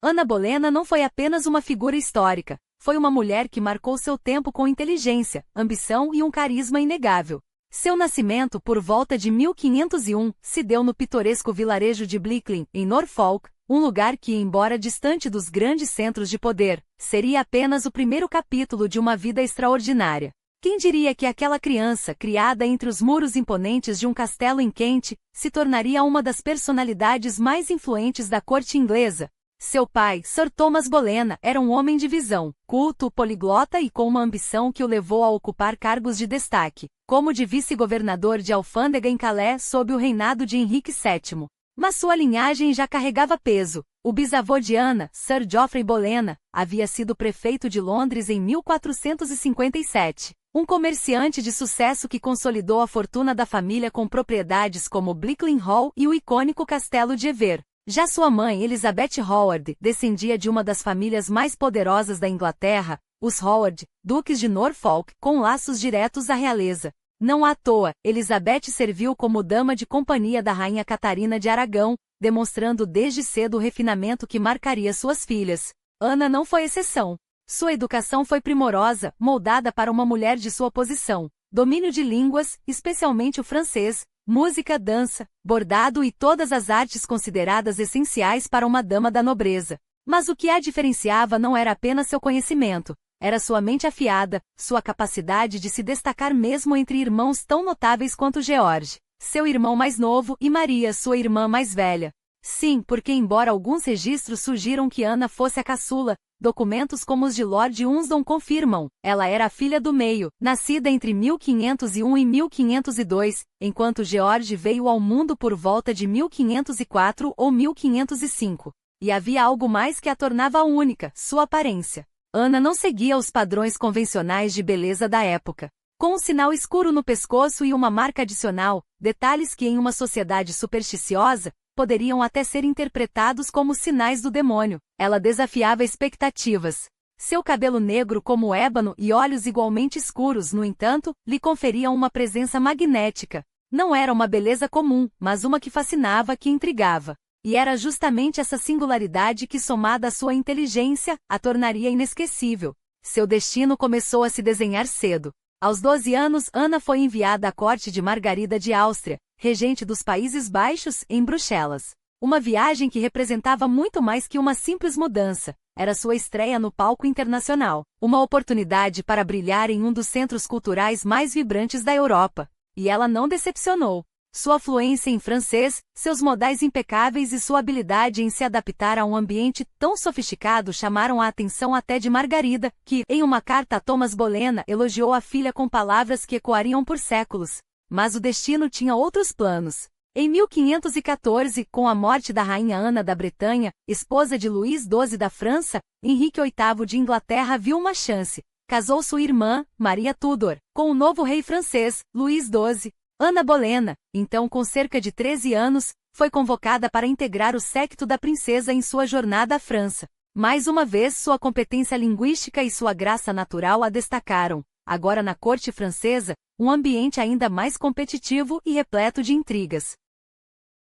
Ana Bolena não foi apenas uma figura histórica, foi uma mulher que marcou seu tempo com inteligência, ambição e um carisma inegável. Seu nascimento, por volta de 1501, se deu no pitoresco vilarejo de Blickling, em Norfolk, um lugar que, embora distante dos grandes centros de poder, seria apenas o primeiro capítulo de uma vida extraordinária. Quem diria que aquela criança, criada entre os muros imponentes de um castelo em Kent, se tornaria uma das personalidades mais influentes da corte inglesa? Seu pai, Sir Thomas Bolena, era um homem de visão, culto, poliglota e com uma ambição que o levou a ocupar cargos de destaque, como de vice-governador de alfândega em Calais sob o reinado de Henrique VII. Mas sua linhagem já carregava peso. O bisavô de Ana, Sir Geoffrey Bolena, havia sido prefeito de Londres em 1457. Um comerciante de sucesso que consolidou a fortuna da família com propriedades como Blickling Hall e o icônico Castelo de Hever. Já sua mãe, Elizabeth Howard, descendia de uma das famílias mais poderosas da Inglaterra, os Howard, duques de Norfolk, com laços diretos à realeza. Não à toa, Elizabeth serviu como dama de companhia da rainha Catarina de Aragão, demonstrando desde cedo o refinamento que marcaria suas filhas. Ana não foi exceção. Sua educação foi primorosa, moldada para uma mulher de sua posição. Domínio de línguas, especialmente o francês, música, dança, bordado e todas as artes consideradas essenciais para uma dama da nobreza. Mas o que a diferenciava não era apenas seu conhecimento, era sua mente afiada, sua capacidade de se destacar mesmo entre irmãos tão notáveis quanto George, seu irmão mais novo, e Maria, sua irmã mais velha. Sim, porque embora alguns registros sugiram que Ana fosse a caçula, documentos como os de Lord Hunsdon confirmam, ela era a filha do meio, nascida entre 1501 e 1502, enquanto George veio ao mundo por volta de 1504 ou 1505. E havia algo mais que a tornava única, sua aparência. Ana não seguia os padrões convencionais de beleza da época. Com um sinal escuro no pescoço e uma marca adicional, detalhes que em uma sociedade supersticiosa, poderiam até ser interpretados como sinais do demônio. Ela desafiava expectativas. Seu cabelo negro como ébano e olhos igualmente escuros, no entanto, lhe conferiam uma presença magnética. Não era uma beleza comum, mas uma que fascinava, que intrigava. E era justamente essa singularidade que, somada à sua inteligência, a tornaria inesquecível. Seu destino começou a se desenhar cedo. Aos 12 anos, Ana foi enviada à corte de Margarida de Áustria, regente dos Países Baixos, em Bruxelas. Uma viagem que representava muito mais que uma simples mudança. Era sua estreia no palco internacional. Uma oportunidade para brilhar em um dos centros culturais mais vibrantes da Europa. E ela não decepcionou. Sua fluência em francês, seus modais impecáveis e sua habilidade em se adaptar a um ambiente tão sofisticado chamaram a atenção até de Margarida, que, em uma carta a Thomas Bolena, elogiou a filha com palavras que ecoariam por séculos. Mas o destino tinha outros planos. Em 1514, com a morte da rainha Ana da Bretanha, esposa de Luís XII da França, Henrique VIII de Inglaterra viu uma chance. Casou sua irmã, Maria Tudor, com o novo rei francês, Luís XII. Ana Bolena, então com cerca de 13 anos, foi convocada para integrar o séquito da princesa em sua jornada à França. Mais uma vez sua competência linguística e sua graça natural a destacaram. Agora na corte francesa, um ambiente ainda mais competitivo e repleto de intrigas.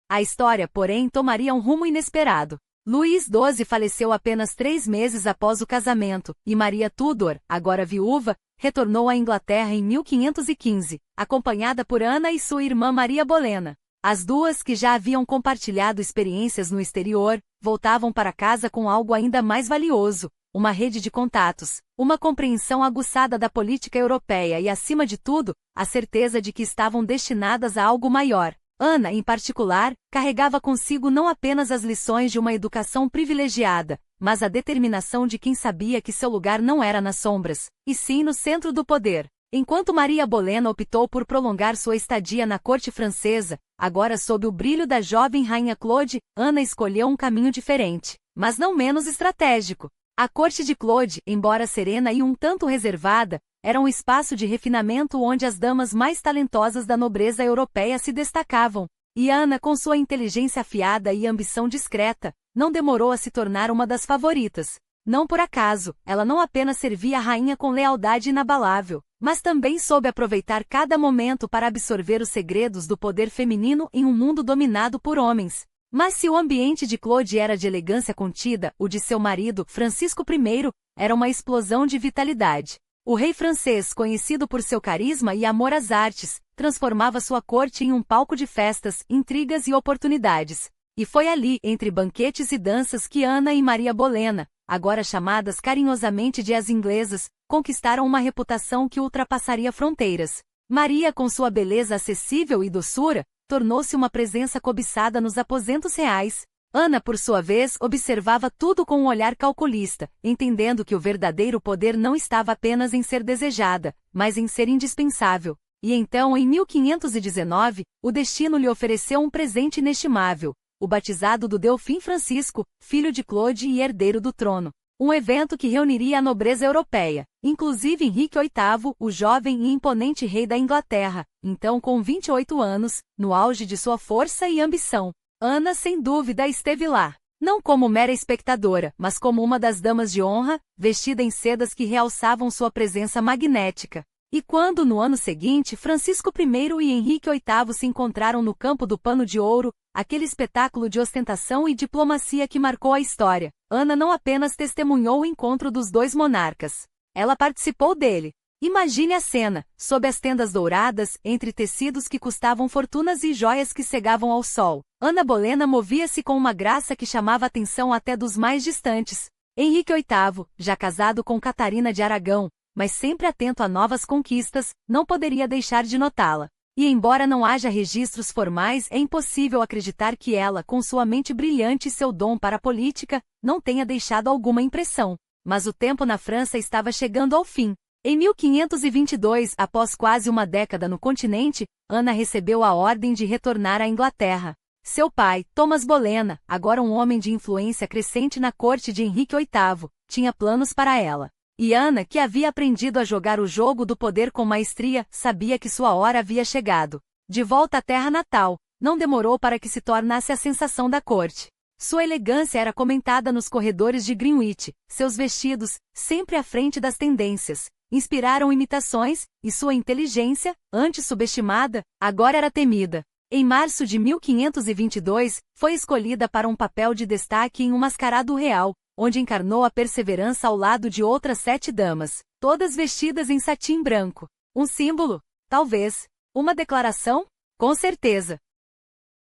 A história, porém, tomaria um rumo inesperado. Luís XII faleceu apenas 3 meses após o casamento, e Maria Tudor, agora viúva, retornou à Inglaterra em 1515, acompanhada por Ana e sua irmã Maria Bolena. As duas, que já haviam compartilhado experiências no exterior, voltavam para casa com algo ainda mais valioso, uma rede de contatos, uma compreensão aguçada da política europeia e, acima de tudo, a certeza de que estavam destinadas a algo maior. Ana, em particular, carregava consigo não apenas as lições de uma educação privilegiada, mas a determinação de quem sabia que seu lugar não era nas sombras, e sim no centro do poder. Enquanto Maria Bolena optou por prolongar sua estadia na corte francesa, agora sob o brilho da jovem rainha Claude, Ana escolheu um caminho diferente, mas não menos estratégico. A corte de Claude, embora serena e um tanto reservada, era um espaço de refinamento onde as damas mais talentosas da nobreza europeia se destacavam. E Ana, com sua inteligência afiada e ambição discreta, não demorou a se tornar uma das favoritas. Não por acaso, ela não apenas servia a rainha com lealdade inabalável, mas também soube aproveitar cada momento para absorver os segredos do poder feminino em um mundo dominado por homens. Mas se o ambiente de Claude era de elegância contida, o de seu marido, Francisco I, era uma explosão de vitalidade. O rei francês, conhecido por seu carisma e amor às artes, transformava sua corte em um palco de festas, intrigas e oportunidades. E foi ali, entre banquetes e danças, que Ana e Maria Bolena, agora chamadas carinhosamente de as inglesas, conquistaram uma reputação que ultrapassaria fronteiras. Maria, com sua beleza acessível e doçura, tornou-se uma presença cobiçada nos aposentos reais. Ana, por sua vez, observava tudo com um olhar calculista, entendendo que o verdadeiro poder não estava apenas em ser desejada, mas em ser indispensável. E então, em 1519, o destino lhe ofereceu um presente inestimável, o batizado do Delfim Francisco, filho de Claude e herdeiro do trono. Um evento que reuniria a nobreza europeia, inclusive Henrique VIII, o jovem e imponente rei da Inglaterra, então com 28 anos, no auge de sua força e ambição. Ana, sem dúvida, esteve lá, não como mera espectadora, mas como uma das damas de honra, vestida em sedas que realçavam sua presença magnética. E quando, no ano seguinte, Francisco I e Henrique VIII se encontraram no campo do pano de ouro, aquele espetáculo de ostentação e diplomacia que marcou a história, Ana não apenas testemunhou o encontro dos dois monarcas. Ela participou dele. Imagine a cena, sob as tendas douradas, entre tecidos que custavam fortunas e joias que cegavam ao sol. Ana Bolena movia-se com uma graça que chamava a atenção até dos mais distantes. Henrique VIII, já casado com Catarina de Aragão, mas sempre atento a novas conquistas, não poderia deixar de notá-la. E embora não haja registros formais, é impossível acreditar que ela, com sua mente brilhante e seu dom para a política, não tenha deixado alguma impressão. Mas o tempo na França estava chegando ao fim. Em 1522, após quase uma década no continente, Ana recebeu a ordem de retornar à Inglaterra. Seu pai, Thomas Bolena, agora um homem de influência crescente na corte de Henrique VIII, tinha planos para ela. E Ana, que havia aprendido a jogar o jogo do poder com maestria, sabia que sua hora havia chegado. De volta à terra natal, não demorou para que se tornasse a sensação da corte. Sua elegância era comentada nos corredores de Greenwich, seus vestidos, sempre à frente das tendências, inspiraram imitações, e sua inteligência, antes subestimada, agora era temida. Em março de 1522, foi escolhida para um papel de destaque em Um Mascarado Real, onde encarnou a perseverança ao lado de outras 7 damas, todas vestidas em cetim branco. Um símbolo? Talvez. Uma declaração? Com certeza.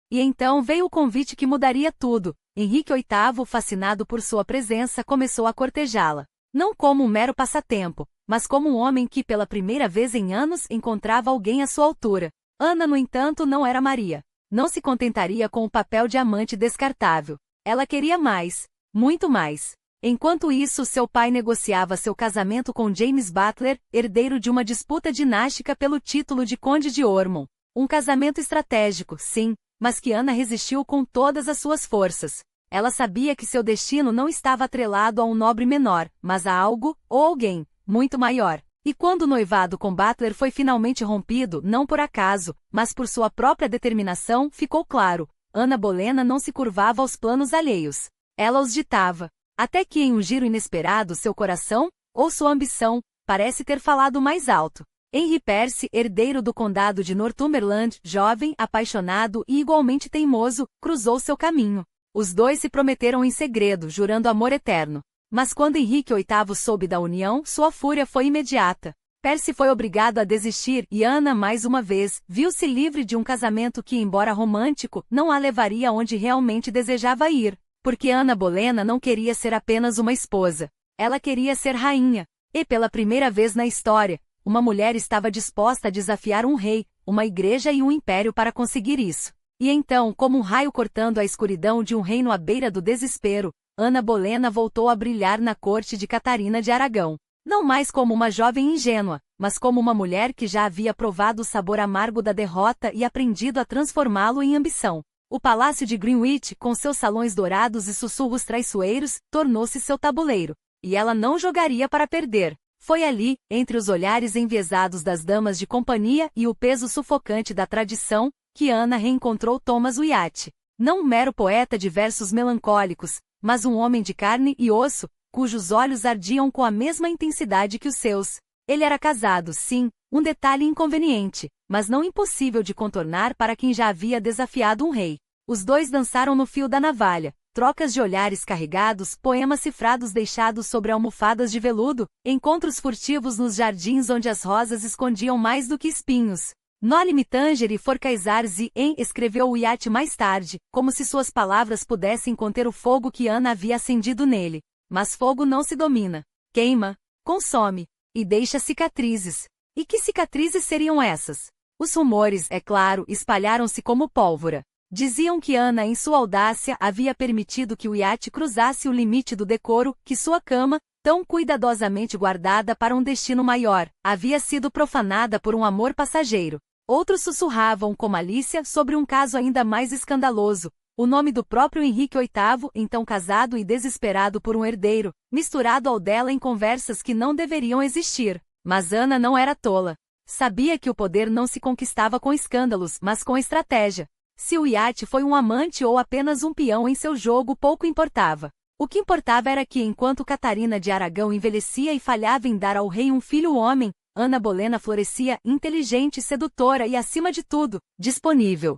E então veio o convite que mudaria tudo. Henrique VIII, fascinado por sua presença, começou a cortejá-la. Não como um mero passatempo, mas como um homem que pela primeira vez em anos encontrava alguém à sua altura. Ana, no entanto, não era Maria. Não se contentaria com o papel de amante descartável. Ela queria mais. Muito mais. Enquanto isso, seu pai negociava seu casamento com James Butler, herdeiro de uma disputa dinástica pelo título de Conde de Ormond. Um casamento estratégico, sim, mas que Ana resistiu com todas as suas forças. Ela sabia que seu destino não estava atrelado a um nobre menor, mas a algo, ou alguém, muito maior. E quando o noivado com Butler foi finalmente rompido, não por acaso, mas por sua própria determinação, ficou claro, Ana Bolena não se curvava aos planos alheios. Ela os ditava. Até que em um giro inesperado seu coração, ou sua ambição, parece ter falado mais alto. Henry Percy, herdeiro do condado de Northumberland, jovem, apaixonado e igualmente teimoso, cruzou seu caminho. Os dois se prometeram em segredo, jurando amor eterno. Mas quando Henrique VIII soube da união, sua fúria foi imediata. Percy foi obrigado a desistir e Ana, mais uma vez, viu-se livre de um casamento que, embora romântico, não a levaria onde realmente desejava ir. Porque Ana Bolena não queria ser apenas uma esposa. Ela queria ser rainha. E pela primeira vez na história, uma mulher estava disposta a desafiar um rei, uma igreja e um império para conseguir isso. E então, como um raio cortando a escuridão de um reino à beira do desespero, Ana Bolena voltou a brilhar na corte de Catarina de Aragão. Não mais como uma jovem ingênua, mas como uma mulher que já havia provado o sabor amargo da derrota e aprendido a transformá-lo em ambição. O palácio de Greenwich, com seus salões dourados e sussurros traiçoeiros, tornou-se seu tabuleiro. E ela não jogaria para perder. Foi ali, entre os olhares enviesados das damas de companhia e o peso sufocante da tradição, que Ana reencontrou Thomas Wyatt. Não um mero poeta de versos melancólicos, mas um homem de carne e osso, cujos olhos ardiam com a mesma intensidade que os seus. Ele era casado, sim, um detalhe inconveniente, mas não impossível de contornar para quem já havia desafiado um rei. Os dois dançaram no fio da navalha, trocas de olhares carregados, poemas cifrados deixados sobre almofadas de veludo, encontros furtivos nos jardins onde as rosas escondiam mais do que espinhos. Noli me tangere forcaisarsi em, escreveu Wyatt mais tarde, como se suas palavras pudessem conter o fogo que Ana havia acendido nele. Mas fogo não se domina. Queima, consome, e deixa cicatrizes. E que cicatrizes seriam essas? Os rumores, é claro, espalharam-se como pólvora. Diziam que Ana, em sua audácia, havia permitido que Wyatt cruzasse o limite do decoro, que sua cama, tão cuidadosamente guardada para um destino maior, havia sido profanada por um amor passageiro. Outros sussurravam com malícia sobre um caso ainda mais escandaloso, o nome do próprio Henrique VIII, então casado e desesperado por um herdeiro, misturado ao dela em conversas que não deveriam existir. Mas Ana não era tola. Sabia que o poder não se conquistava com escândalos, mas com estratégia. Se Wyatt foi um amante ou apenas um peão em seu jogo pouco importava. O que importava era que enquanto Catarina de Aragão envelhecia e falhava em dar ao rei um filho homem, Ana Bolena florescia, inteligente, sedutora e, acima de tudo, disponível.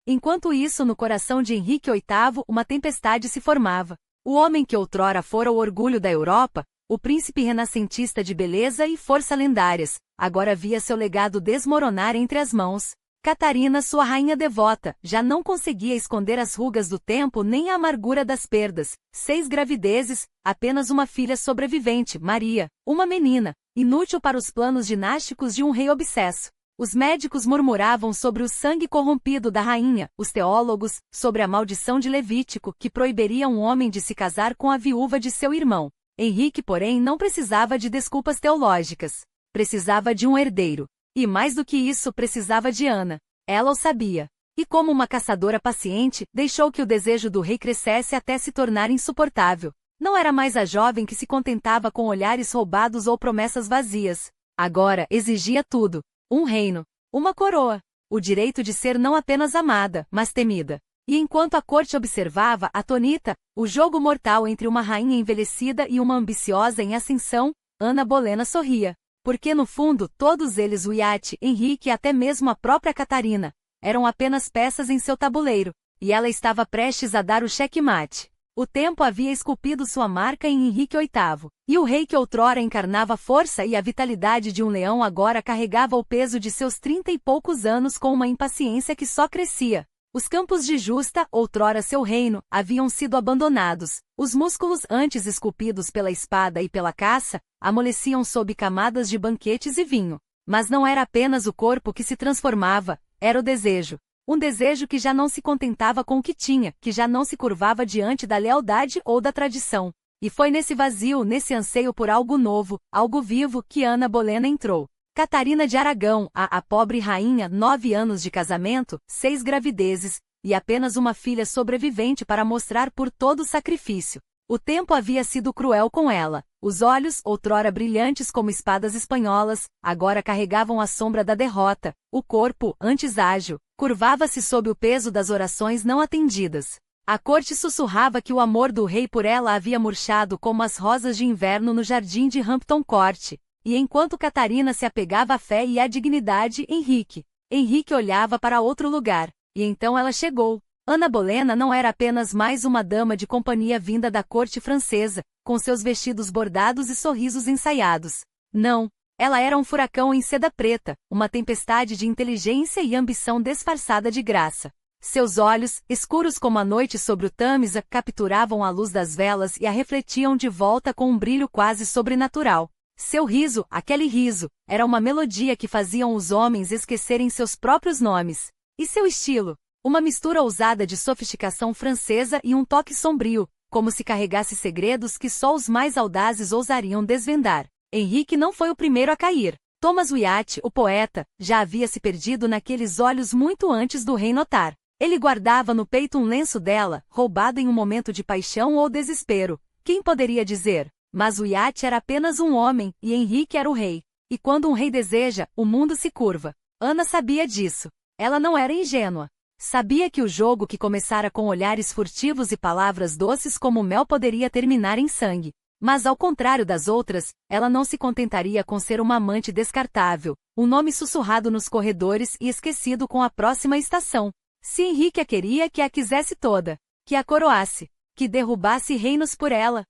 Enquanto isso, no coração de Henrique VIII, uma tempestade se formava. O homem que outrora fora o orgulho da Europa, o príncipe renascentista de beleza e força lendárias, agora via seu legado desmoronar entre as mãos. Catarina, sua rainha devota, já não conseguia esconder as rugas do tempo nem a amargura das perdas. 6 gravidezes, apenas uma filha sobrevivente, Maria, uma menina, inútil para os planos dinásticos de um rei obsesso. Os médicos murmuravam sobre o sangue corrompido da rainha, os teólogos, sobre a maldição de Levítico que proibiria um homem de se casar com a viúva de seu irmão. Henrique, porém, não precisava de desculpas teológicas. Precisava de um herdeiro. E mais do que isso, precisava de Ana. Ela o sabia. E como uma caçadora paciente, deixou que o desejo do rei crescesse até se tornar insuportável. Não era mais a jovem que se contentava com olhares roubados ou promessas vazias. Agora, exigia tudo. Um reino. Uma coroa. O direito de ser não apenas amada, mas temida. E enquanto a corte observava, atônita, o jogo mortal entre uma rainha envelhecida e uma ambiciosa em ascensão, Ana Bolena sorria. Porque no fundo, todos eles, Wyatt, Henrique e até mesmo a própria Catarina, eram apenas peças em seu tabuleiro, e ela estava prestes a dar o xeque-mate. O tempo havia esculpido sua marca em Henrique VIII, e o rei que outrora encarnava a força e a vitalidade de um leão agora carregava o peso de seus 30 e poucos anos com uma impaciência que só crescia. Os campos de Justa, outrora seu reino, haviam sido abandonados. Os músculos antes esculpidos pela espada e pela caça, amoleciam sob camadas de banquetes e vinho. Mas não era apenas o corpo que se transformava, era o desejo. Um desejo que já não se contentava com o que tinha, que já não se curvava diante da lealdade ou da tradição. E foi nesse vazio, nesse anseio por algo novo, algo vivo, que Ana Bolena entrou. Catarina de Aragão, a pobre rainha, 9 anos de casamento, 6 gravidezes, e apenas uma filha sobrevivente para mostrar por todo o sacrifício. O tempo havia sido cruel com ela. Os olhos, outrora brilhantes como espadas espanholas, agora carregavam a sombra da derrota. O corpo, antes ágil, curvava-se sob o peso das orações não atendidas. A corte sussurrava que o amor do rei por ela havia murchado como as rosas de inverno no jardim de Hampton Court. E enquanto Catarina se apegava à fé e à dignidade, Henrique olhava para outro lugar. E então ela chegou. Ana Bolena não era apenas mais uma dama de companhia vinda da corte francesa, com seus vestidos bordados e sorrisos ensaiados. Não, ela era um furacão em seda preta, uma tempestade de inteligência e ambição disfarçada de graça. Seus olhos, escuros como a noite sobre o Tâmisa, capturavam a luz das velas e a refletiam de volta com um brilho quase sobrenatural. Seu riso, aquele riso, era uma melodia que faziam os homens esquecerem seus próprios nomes. E seu estilo? Uma mistura ousada de sofisticação francesa e um toque sombrio, como se carregasse segredos que só os mais audazes ousariam desvendar. Henrique não foi o primeiro a cair. Thomas Wyatt, o poeta, já havia se perdido naqueles olhos muito antes do rei notar. Ele guardava no peito um lenço dela, roubado em um momento de paixão ou desespero. Quem poderia dizer? Mas Wyatt era apenas um homem, e Henrique era o rei. E quando um rei deseja, o mundo se curva. Ana sabia disso. Ela não era ingênua. Sabia que o jogo que começara com olhares furtivos e palavras doces como mel poderia terminar em sangue. Mas ao contrário das outras, ela não se contentaria com ser uma amante descartável, um nome sussurrado nos corredores e esquecido com a próxima estação. Se Henrique a queria, que a quisesse toda, que a coroasse, que derrubasse reinos por ela.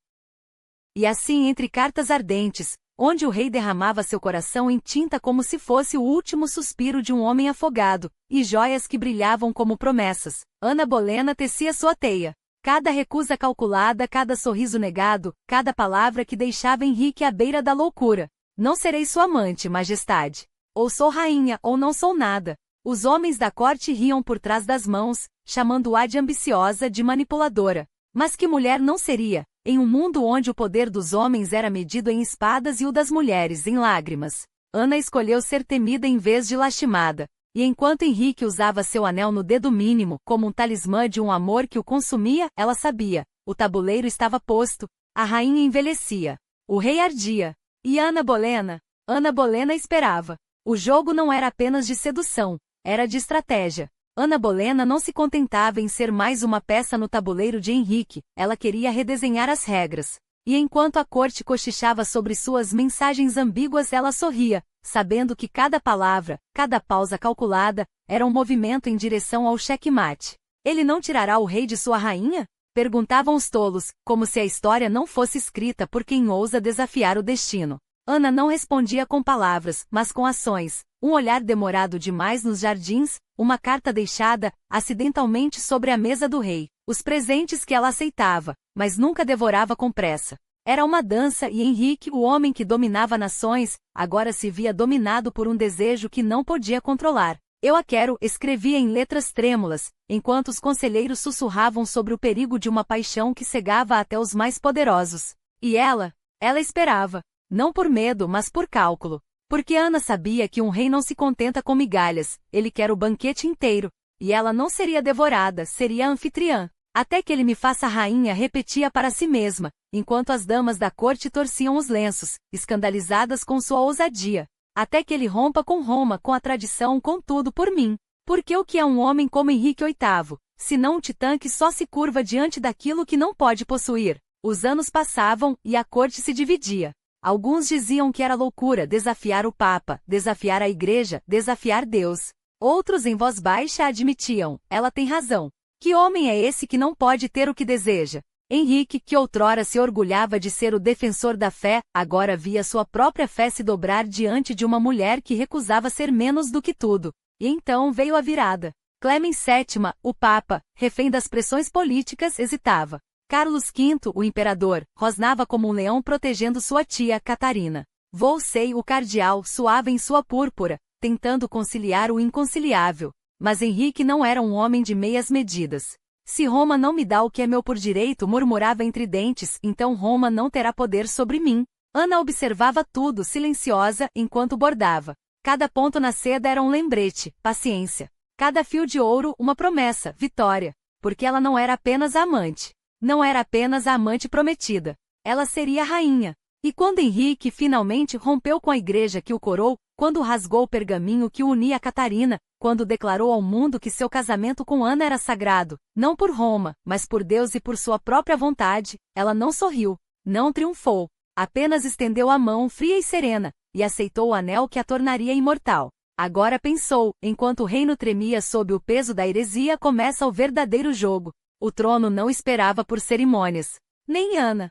E assim, entre cartas ardentes, onde o rei derramava seu coração em tinta como se fosse o último suspiro de um homem afogado, e joias que brilhavam como promessas, Ana Bolena tecia sua teia. Cada recusa calculada, cada sorriso negado, cada palavra que deixava Henrique à beira da loucura. Não serei sua amante, majestade. Ou sou rainha, ou não sou nada. Os homens da corte riam por trás das mãos, chamando-a de ambiciosa, de manipuladora. Mas que mulher não seria, em um mundo onde o poder dos homens era medido em espadas e o das mulheres em lágrimas? Ana escolheu ser temida em vez de lastimada. E enquanto Henrique usava seu anel no dedo mínimo, como um talismã de um amor que o consumia, ela sabia. O tabuleiro estava posto, a rainha envelhecia. O rei ardia. E Ana Bolena esperava. O jogo não era apenas de sedução, era de estratégia. Ana Bolena não se contentava em ser mais uma peça no tabuleiro de Henrique, ela queria redesenhar as regras. E enquanto a corte cochichava sobre suas mensagens ambíguas, ela sorria, sabendo que cada palavra, cada pausa calculada, era um movimento em direção ao checkmate. Ele não tirará o rei de sua rainha? Perguntavam os tolos, como se a história não fosse escrita por quem ousa desafiar o destino. Ana não respondia com palavras, mas com ações. Um olhar demorado demais nos jardins, uma carta deixada, acidentalmente sobre a mesa do rei, os presentes que ela aceitava, mas nunca devorava com pressa. Era uma dança e Henrique, o homem que dominava nações, agora se via dominado por um desejo que não podia controlar. Eu a quero, escrevia em letras trêmulas, enquanto os conselheiros sussurravam sobre o perigo de uma paixão que cegava até os mais poderosos. E ela esperava. Não por medo, mas por cálculo. Porque Ana sabia que um rei não se contenta com migalhas, ele quer o banquete inteiro. E ela não seria devorada, seria anfitriã. Até que ele me faça rainha, repetia para si mesma, enquanto as damas da corte torciam os lenços, escandalizadas com sua ousadia. Até que ele rompa com Roma, com a tradição, com tudo por mim. Porque o que é um homem como Henrique VIII, senão um titã que só se curva diante daquilo que não pode possuir? Os anos passavam, e a corte se dividia. Alguns diziam que era loucura desafiar o Papa, desafiar a Igreja, desafiar Deus. Outros em voz baixa admitiam, ela tem razão. Que homem é esse que não pode ter o que deseja? Henrique, que outrora se orgulhava de ser o defensor da fé, agora via sua própria fé se dobrar diante de uma mulher que recusava ser menos do que tudo. E então veio a virada. Clemens VII, o Papa, refém das pressões políticas, hesitava. Carlos V, o imperador, rosnava como um leão protegendo sua tia, Catarina. Wolsey, o cardeal, suava em sua púrpura, tentando conciliar o inconciliável. Mas Henrique não era um homem de meias medidas. Se Roma não me dá o que é meu por direito, murmurava entre dentes, então Roma não terá poder sobre mim. Ana observava tudo, silenciosa, enquanto bordava. Cada ponto na seda era um lembrete, paciência. Cada fio de ouro, uma promessa, vitória. Porque ela não era apenas a amante. Não era apenas a amante prometida. Ela seria a rainha. E quando Henrique finalmente rompeu com a igreja que o coroou, quando rasgou o pergaminho que o unia a Catarina, quando declarou ao mundo que seu casamento com Ana era sagrado, não por Roma, mas por Deus e por sua própria vontade, ela não sorriu, não triunfou, apenas estendeu a mão fria e serena, e aceitou o anel que a tornaria imortal. Agora pensou, enquanto o reino tremia sob o peso da heresia, começa o verdadeiro jogo. O trono não esperava por cerimônias. Nem Ana.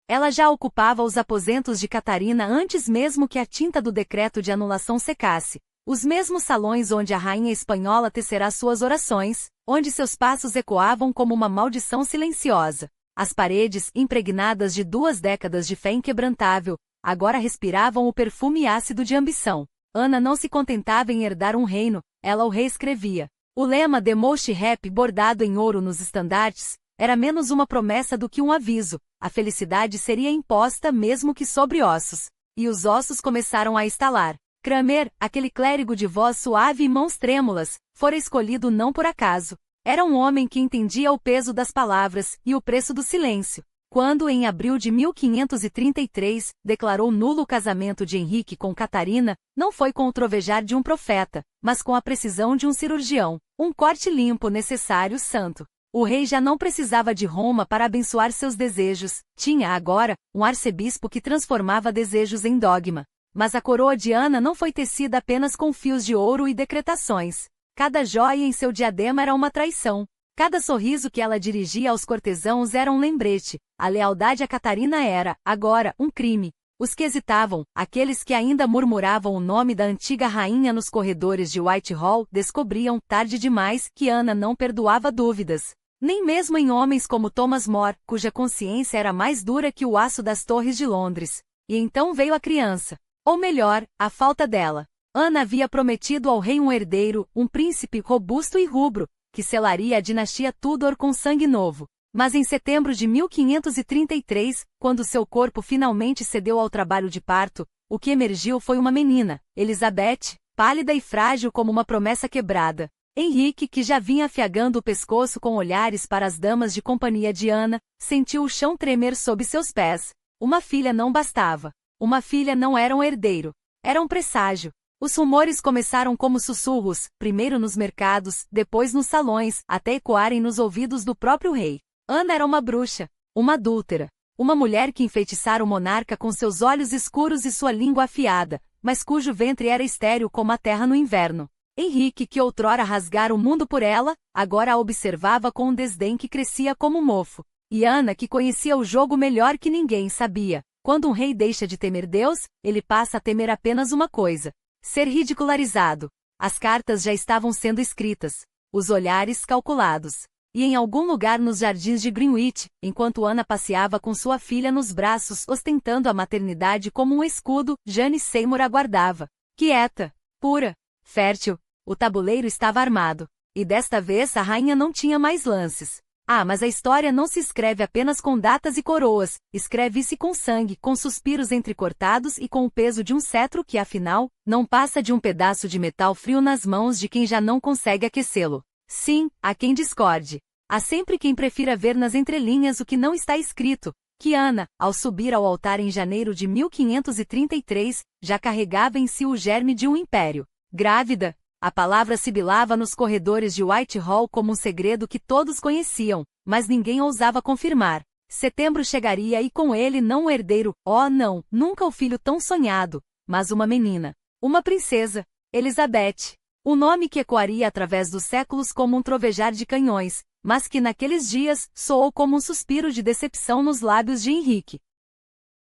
Ela já ocupava os aposentos de Catarina antes mesmo que a tinta do decreto de anulação secasse. Os mesmos salões onde a rainha espanhola tecerá suas orações, onde seus passos ecoavam como uma maldição silenciosa. As paredes, impregnadas de 2 décadas de fé inquebrantável, agora respiravam o perfume ácido de ambição. Ana não se contentava em herdar um reino, ela o reescrevia. O lema de Mouche Rap bordado em ouro nos estandartes, era menos uma promessa do que um aviso. A felicidade seria imposta mesmo que sobre ossos. E os ossos começaram a estalar. Cramer, aquele clérigo de voz suave e mãos trêmulas, fora escolhido não por acaso. Era um homem que entendia o peso das palavras e o preço do silêncio. Quando, em abril de 1533, declarou nulo o casamento de Henrique com Catarina, não foi com o trovejar de um profeta, mas com a precisão de um cirurgião, um corte limpo necessário santo. O rei já não precisava de Roma para abençoar seus desejos, tinha agora um arcebispo que transformava desejos em dogma. Mas a coroa de Ana não foi tecida apenas com fios de ouro e decretações. Cada joia em seu diadema era uma traição. Cada sorriso que ela dirigia aos cortesãos era um lembrete. A lealdade a Catarina era, agora, um crime. Os que hesitavam, aqueles que ainda murmuravam o nome da antiga rainha nos corredores de Whitehall, descobriam, tarde demais, que Ana não perdoava dúvidas. Nem mesmo em homens como Thomas More, cuja consciência era mais dura que o aço das torres de Londres. E então veio a criança. Ou melhor, a falta dela. Ana havia prometido ao rei um herdeiro, um príncipe robusto e rubro, que selaria a dinastia Tudor com sangue novo. Mas em setembro de 1533, quando seu corpo finalmente cedeu ao trabalho de parto, o que emergiu foi uma menina, Elizabeth, pálida e frágil como uma promessa quebrada. Henrique, que já vinha afiagando o pescoço com olhares para as damas de companhia de Ana, sentiu o chão tremer sob seus pés. Uma filha não bastava. Uma filha não era um herdeiro. Era um presságio. Os rumores começaram como sussurros, primeiro nos mercados, depois nos salões, até ecoarem nos ouvidos do próprio rei. Ana era uma bruxa, uma adúltera, uma mulher que enfeitiçara o monarca com seus olhos escuros e sua língua afiada, mas cujo ventre era estéril como a terra no inverno. Henrique, que outrora rasgara o mundo por ela, agora a observava com um desdém que crescia como um mofo. E Ana, que conhecia o jogo melhor que ninguém, sabia. Quando um rei deixa de temer Deus, ele passa a temer apenas uma coisa: ser ridicularizado. As cartas já estavam sendo escritas, os olhares calculados. E em algum lugar nos jardins de Greenwich, enquanto Ana passeava com sua filha nos braços ostentando a maternidade como um escudo, Jane Seymour aguardava. Quieta, pura, fértil, o tabuleiro estava armado. E desta vez a rainha não tinha mais lances. Ah, mas a história não se escreve apenas com datas e coroas, escreve-se com sangue, com suspiros entrecortados e com o peso de um cetro que, afinal, não passa de um pedaço de metal frio nas mãos de quem já não consegue aquecê-lo. Sim, há quem discorde. Há sempre quem prefira ver nas entrelinhas o que não está escrito, que Ana, ao subir ao altar em janeiro de 1533, já carregava em si o germe de um império. Grávida, a palavra sibilava nos corredores de Whitehall como um segredo que todos conheciam, mas ninguém ousava confirmar. Setembro chegaria e com ele não o herdeiro, oh não, nunca o filho tão sonhado, mas uma menina. Uma princesa, Elizabeth. O nome que ecoaria através dos séculos como um trovejar de canhões, mas que naqueles dias soou como um suspiro de decepção nos lábios de Henrique.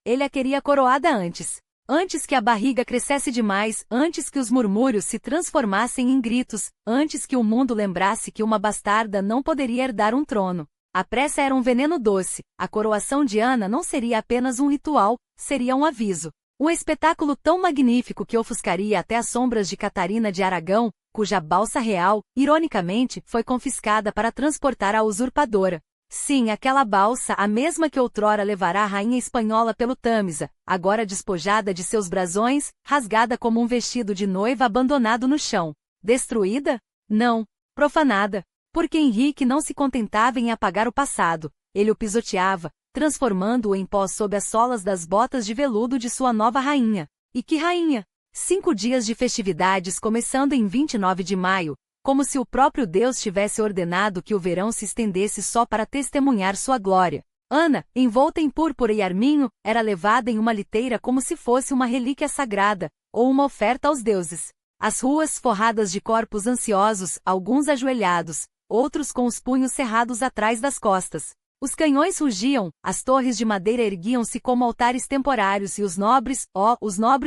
Ele a queria coroada antes. Antes que a barriga crescesse demais, antes que os murmúrios se transformassem em gritos, antes que o mundo lembrasse que uma bastarda não poderia herdar um trono. A pressa era um veneno doce, a coroação de Ana não seria apenas um ritual, seria um aviso. Um espetáculo tão magnífico que ofuscaria até as sombras de Catarina de Aragão, cuja balsa real, ironicamente, foi confiscada para transportar a usurpadora. Sim, aquela balsa, a mesma que outrora levará a rainha espanhola pelo Tâmisa, agora despojada de seus brasões, rasgada como um vestido de noiva abandonado no chão. Destruída? Não. Profanada. Porque Henrique não se contentava em apagar o passado, ele o pisoteava, transformando-o em pó sob as solas das botas de veludo de sua nova rainha. E que rainha! 5 dias de festividades começando em 29 de maio, como se o próprio Deus tivesse ordenado que o verão se estendesse só para testemunhar sua glória. Ana, envolta em púrpura e arminho, era levada em uma liteira como se fosse uma relíquia sagrada, ou uma oferta aos deuses. As ruas forradas de corpos ansiosos, alguns ajoelhados, outros com os punhos cerrados atrás das costas. Os canhões rugiam, as torres de madeira erguiam-se como altares temporários e os nobres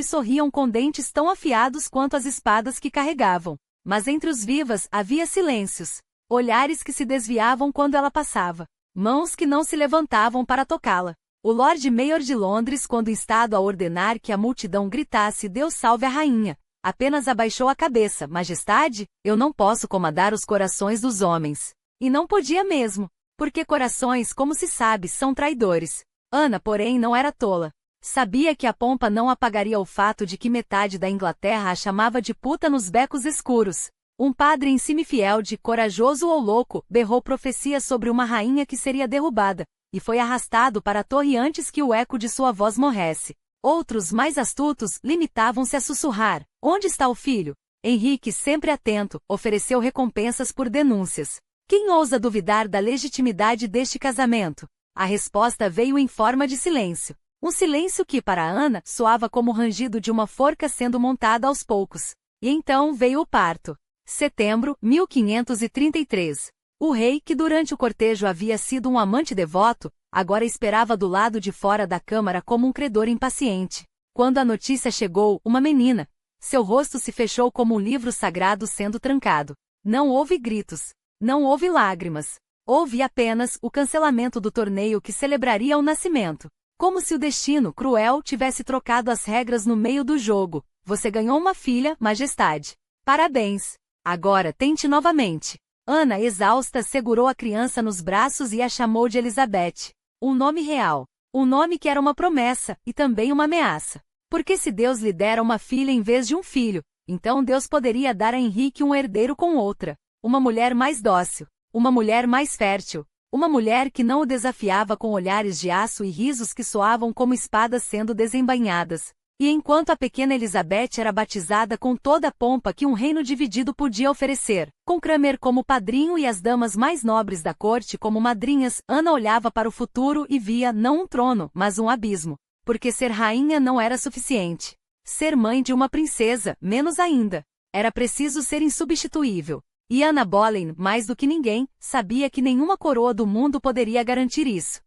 sorriam com dentes tão afiados quanto as espadas que carregavam. Mas entre os vivas havia silêncios, olhares que se desviavam quando ela passava, mãos que não se levantavam para tocá-la. O Lord Mayor de Londres, quando instado a ordenar que a multidão gritasse "Deus salve a rainha", apenas abaixou a cabeça. "Majestade, eu não posso comandar os corações dos homens." E não podia mesmo, porque corações, como se sabe, são traidores. Ana, porém, não era tola. Sabia que a pompa não apagaria o fato de que metade da Inglaterra a chamava de puta nos becos escuros. Um padre em Simifield, corajoso ou louco, berrou profecia sobre uma rainha que seria derrubada, e foi arrastado para a torre antes que o eco de sua voz morresse. Outros, mais astutos, limitavam-se a sussurrar: "Onde está o filho?" Henrique, sempre atento, ofereceu recompensas por denúncias. Quem ousa duvidar da legitimidade deste casamento? A resposta veio em forma de silêncio. Um silêncio que, para Ana, soava como o rangido de uma forca sendo montada aos poucos. E então veio o parto. Setembro, 1533. O rei, que durante o cortejo havia sido um amante devoto, agora esperava do lado de fora da câmara como um credor impaciente. Quando a notícia chegou, uma menina. Seu rosto se fechou como um livro sagrado sendo trancado. Não houve gritos. Não houve lágrimas. Houve apenas o cancelamento do torneio que celebraria o nascimento. Como se o destino cruel tivesse trocado as regras no meio do jogo. Você ganhou uma filha, majestade. Parabéns. Agora tente novamente. Ana, exausta, segurou a criança nos braços e a chamou de Elizabeth. Um nome real. Um nome que era uma promessa, e também uma ameaça. Porque se Deus lhe dera uma filha em vez de um filho, então Deus poderia dar a Henrique um herdeiro com outra. Uma mulher mais dócil. Uma mulher mais fértil. Uma mulher que não o desafiava com olhares de aço e risos que soavam como espadas sendo desembainhadas. E enquanto a pequena Elizabeth era batizada com toda a pompa que um reino dividido podia oferecer, com Cranmer como padrinho e as damas mais nobres da corte como madrinhas, Ana olhava para o futuro e via não um trono, mas um abismo. Porque ser rainha não era suficiente. Ser mãe de uma princesa, menos ainda. Era preciso ser insubstituível. E Ana Boleyn, mais do que ninguém, sabia que nenhuma coroa do mundo poderia garantir isso.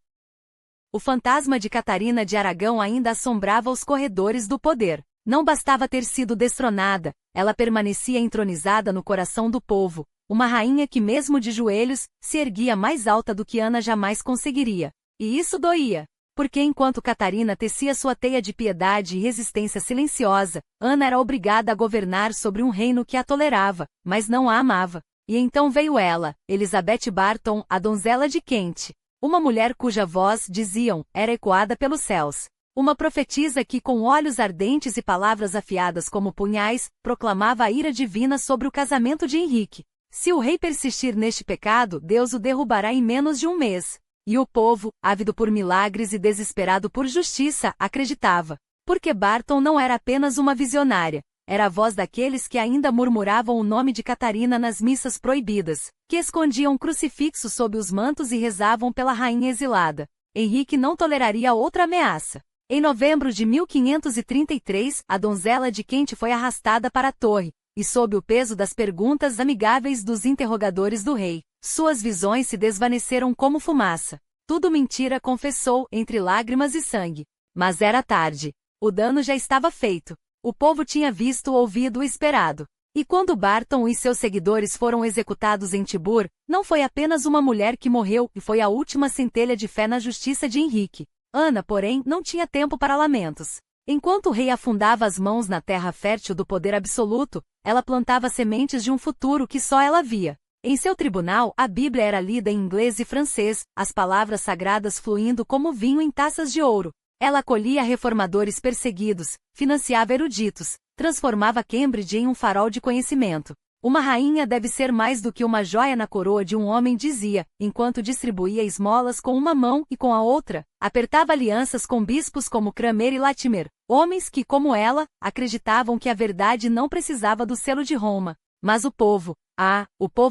O fantasma de Catarina de Aragão ainda assombrava os corredores do poder. Não bastava ter sido destronada, ela permanecia entronizada no coração do povo, uma rainha que mesmo de joelhos, se erguia mais alta do que Ana jamais conseguiria. E isso doía. Porque enquanto Catarina tecia sua teia de piedade e resistência silenciosa, Ana era obrigada a governar sobre um reino que a tolerava, mas não a amava. E então veio ela, Elizabeth Barton, a donzela de Kent. Uma mulher cuja voz, diziam, era ecoada pelos céus. Uma profetisa que, com olhos ardentes e palavras afiadas como punhais, proclamava a ira divina sobre o casamento de Henrique. Se o rei persistir neste pecado, Deus o derrubará em menos de um mês. E o povo, ávido por milagres e desesperado por justiça, acreditava. Porque Barton não era apenas uma visionária. Era a voz daqueles que ainda murmuravam o nome de Catarina nas missas proibidas, que escondiam um crucifixo sob os mantos e rezavam pela rainha exilada. Henrique não toleraria outra ameaça. Em novembro de 1533, a donzela de Kent foi arrastada para a torre, e sob o peso das perguntas amigáveis dos interrogadores do rei, suas visões se desvaneceram como fumaça. Tudo mentira, confessou, entre lágrimas e sangue. Mas era tarde. O dano já estava feito. O povo tinha visto, ouvido e esperado. E quando Barton e seus seguidores foram executados em Tibur, não foi apenas uma mulher que morreu, e foi a última centelha de fé na justiça de Henrique. Ana, porém, não tinha tempo para lamentos. Enquanto o rei afundava as mãos na terra fértil do poder absoluto, ela plantava sementes de um futuro que só ela via. Em seu tribunal, a Bíblia era lida em inglês e francês, as palavras sagradas fluindo como vinho em taças de ouro. Ela acolhia reformadores perseguidos, financiava eruditos, transformava Cambridge em um farol de conhecimento. Uma rainha deve ser mais do que uma joia na coroa de um homem, dizia, enquanto distribuía esmolas com uma mão e com a outra, apertava alianças com bispos como Cranmer e Latimer, homens que, como ela, acreditavam que a verdade não precisava do selo de Roma. Mas o povo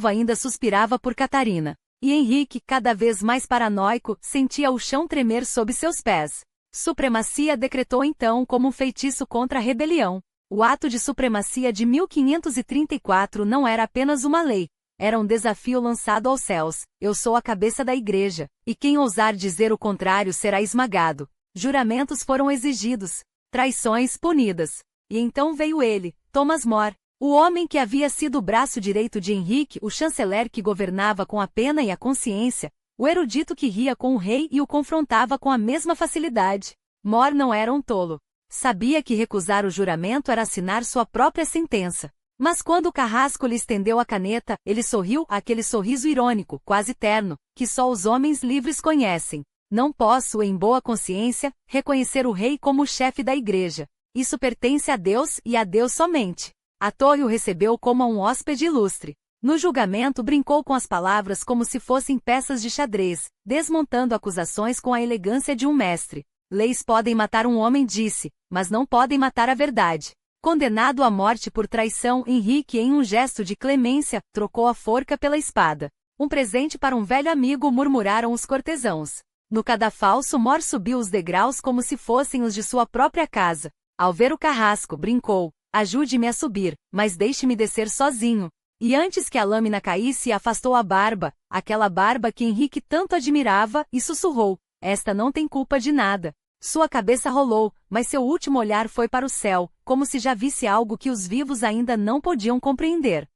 ainda suspirava por Catarina. E Henrique, cada vez mais paranoico, sentia o chão tremer sob seus pés. Supremacia decretou então como um feitiço contra a rebelião. O ato de supremacia de 1534 não era apenas uma lei, era um desafio lançado aos céus. Eu sou a cabeça da igreja, e quem ousar dizer o contrário será esmagado. Juramentos foram exigidos, traições punidas. E então veio ele, Thomas More, o homem que havia sido o braço direito de Henrique, o chanceler que governava com a pena e a consciência, o erudito que ria com o rei e o confrontava com a mesma facilidade. More não era um tolo. Sabia que recusar o juramento era assinar sua própria sentença. Mas quando o carrasco lhe estendeu a caneta, ele sorriu, aquele sorriso irônico, quase terno, que só os homens livres conhecem. Não posso, em boa consciência, reconhecer o rei como o chefe da igreja. Isso pertence a Deus e a Deus somente. A torre o recebeu como a um hóspede ilustre. No julgamento brincou com as palavras como se fossem peças de xadrez, desmontando acusações com a elegância de um mestre. Leis podem matar um homem, disse, mas não podem matar a verdade. Condenado à morte por traição, Henrique, em um gesto de clemência, trocou a forca pela espada. Um presente para um velho amigo, murmuraram os cortesãos. No cadafalso, More subiu os degraus como se fossem os de sua própria casa. Ao ver o carrasco, brincou, ajude-me a subir, mas deixe-me descer sozinho. E antes que a lâmina caísse, afastou a barba, aquela barba que Henrique tanto admirava, e sussurrou: esta não tem culpa de nada. Sua cabeça rolou, mas seu último olhar foi para o céu, como se já visse algo que os vivos ainda não podiam compreender.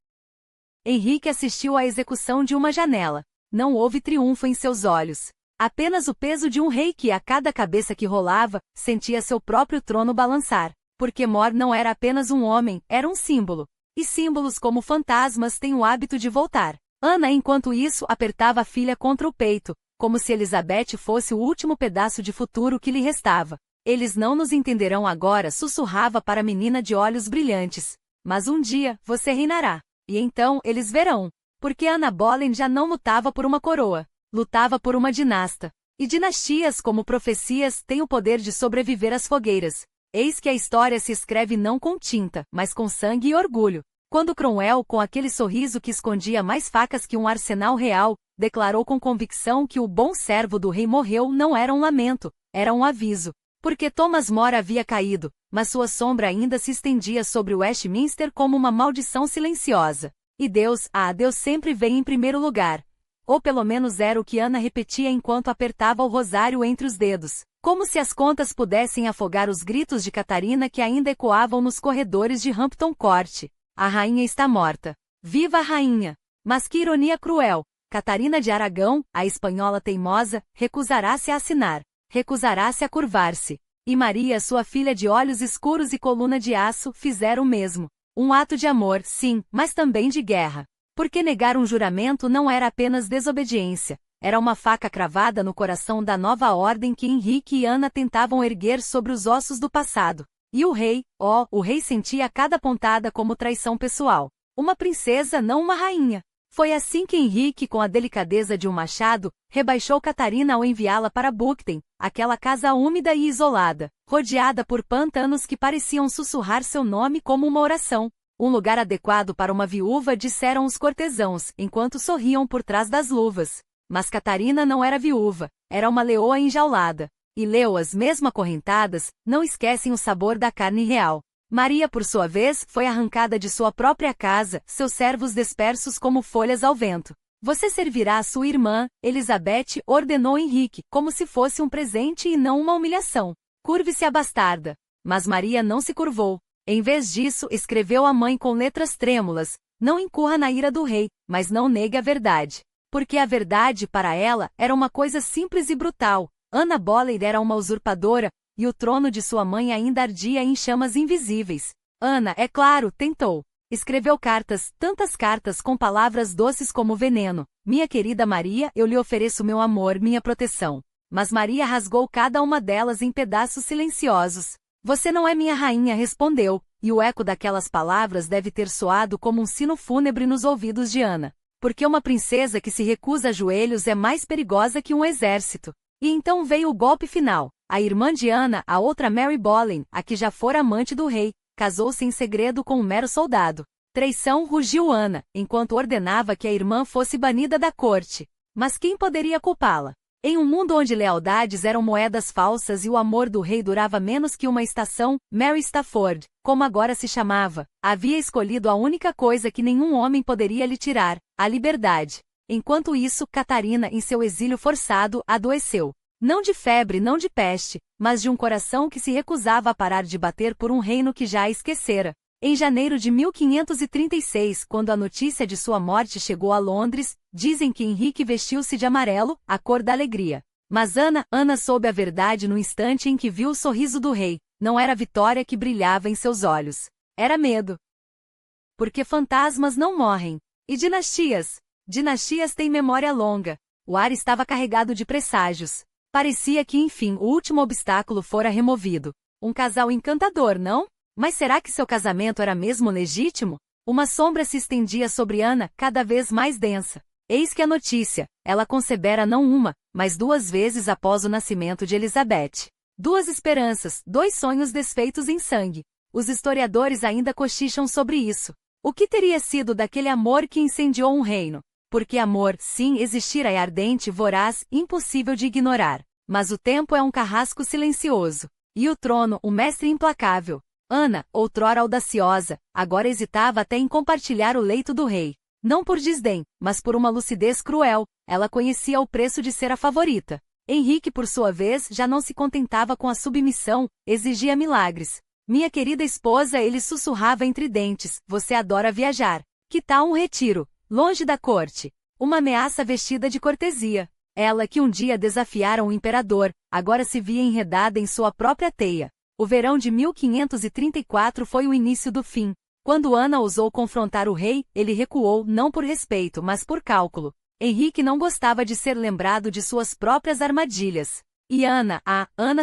Henrique assistiu à execução de uma janela. Não houve triunfo em seus olhos. Apenas o peso de um rei que, a cada cabeça que rolava, sentia seu próprio trono balançar. Porque Mor não era apenas um homem, era um símbolo. E símbolos como fantasmas têm o hábito de voltar. Ana, enquanto isso, apertava a filha contra o peito, como se Elizabeth fosse o último pedaço de futuro que lhe restava. Eles não nos entenderão agora, sussurrava para a menina de olhos brilhantes. Mas um dia, você reinará. E então, eles verão. Porque Ana Boleyn já não lutava por uma coroa. Lutava por uma dinasta. E dinastias, como profecias, têm o poder de sobreviver às fogueiras. Eis que a história se escreve não com tinta, mas com sangue e orgulho. Quando Cromwell, com aquele sorriso que escondia mais facas que um arsenal real, declarou com convicção que o bom servo do rei morreu, não era um lamento, era um aviso. Porque Thomas More havia caído, mas sua sombra ainda se estendia sobre Westminster como uma maldição silenciosa. E Deus sempre vem em primeiro lugar. Ou pelo menos era o que Ana repetia enquanto apertava o rosário entre os dedos. Como se as contas pudessem afogar os gritos de Catarina que ainda ecoavam nos corredores de Hampton Court. A rainha está morta. Viva a rainha! Mas que ironia cruel! Catarina de Aragão, a espanhola teimosa, recusará-se a assinar. Recusará-se a curvar-se. E Maria, sua filha de olhos escuros e coluna de aço, fizeram o mesmo. Um ato de amor, sim, mas também de guerra. Porque negar um juramento não era apenas desobediência. Era uma faca cravada no coração da nova ordem que Henrique e Ana tentavam erguer sobre os ossos do passado. E o rei, o rei sentia cada pontada como traição pessoal. Uma princesa, não uma rainha. Foi assim que Henrique, com a delicadeza de um machado, rebaixou Catarina ao enviá-la para Buckden, aquela casa úmida e isolada, rodeada por pântanos que pareciam sussurrar seu nome como uma oração. Um lugar adequado para uma viúva, disseram os cortesãos, enquanto sorriam por trás das luvas. Mas Catarina não era viúva, era uma leoa enjaulada. E leoas, mesmo acorrentadas, não esquecem o sabor da carne real. Maria, por sua vez, foi arrancada de sua própria casa, seus servos dispersos como folhas ao vento. Você servirá a sua irmã, Elizabeth, ordenou Henrique, como se fosse um presente e não uma humilhação. Curve-se a bastarda. Mas Maria não se curvou. Em vez disso, escreveu à mãe com letras trêmulas: não incorra na ira do rei, mas não negue a verdade. Porque a verdade, para ela, era uma coisa simples e brutal. Ana Boleyn era uma usurpadora, e o trono de sua mãe ainda ardia em chamas invisíveis. Ana, é claro, tentou. Escreveu cartas, tantas cartas com palavras doces como veneno. Minha querida Maria, eu lhe ofereço meu amor, minha proteção. Mas Maria rasgou cada uma delas em pedaços silenciosos. Você não é minha rainha, respondeu, e o eco daquelas palavras deve ter soado como um sino fúnebre nos ouvidos de Ana. Porque uma princesa que se recusa a joelhos é mais perigosa que um exército. E então veio o golpe final. A irmã de Ana, a outra Mary Boleyn, a que já fora amante do rei, casou-se em segredo com um mero soldado. Traição, rugiu Ana, enquanto ordenava que a irmã fosse banida da corte. Mas quem poderia culpá-la? Em um mundo onde lealdades eram moedas falsas e o amor do rei durava menos que uma estação, Mary Stafford, como agora se chamava, havia escolhido a única coisa que nenhum homem poderia lhe tirar, a liberdade. Enquanto isso, Catarina, em seu exílio forçado, adoeceu. Não de febre, não de peste, mas de um coração que se recusava a parar de bater por um reino que já a esquecera. Em janeiro de 1536, quando a notícia de sua morte chegou a Londres, dizem que Henrique vestiu-se de amarelo, a cor da alegria. Mas Ana soube a verdade no instante em que viu o sorriso do rei. Não era vitória que brilhava em seus olhos. Era medo. Porque fantasmas não morrem. E dinastias? Dinastias têm memória longa. O ar estava carregado de presságios. Parecia que, enfim, o último obstáculo fora removido. Um casal encantador, não? Mas será que seu casamento era mesmo legítimo? Uma sombra se estendia sobre Ana, cada vez mais densa. Eis que a notícia, ela concebera não uma, mas 2 vezes após o nascimento de Elizabeth. 2 esperanças, 2 sonhos desfeitos em sangue. Os historiadores ainda cochicham sobre isso. O que teria sido daquele amor que incendiou um reino? Porque amor, sim, existira, é ardente, voraz, impossível de ignorar. Mas o tempo é um carrasco silencioso. E o trono, um mestre implacável. Ana, outrora audaciosa, agora hesitava até em compartilhar o leito do rei. Não por desdém, mas por uma lucidez cruel, ela conhecia o preço de ser a favorita. Henrique, por sua vez, já não se contentava com a submissão, exigia milagres. Minha querida esposa, ele sussurrava entre dentes, você adora viajar. Que tal um retiro, longe da corte? Uma ameaça vestida de cortesia. Ela que um dia desafiara o imperador, agora se via enredada em sua própria teia. O verão de 1534 foi o início do fim. Quando Ana ousou confrontar o rei, ele recuou não por respeito, mas por cálculo. Henrique não gostava de ser lembrado de suas próprias armadilhas. E Ana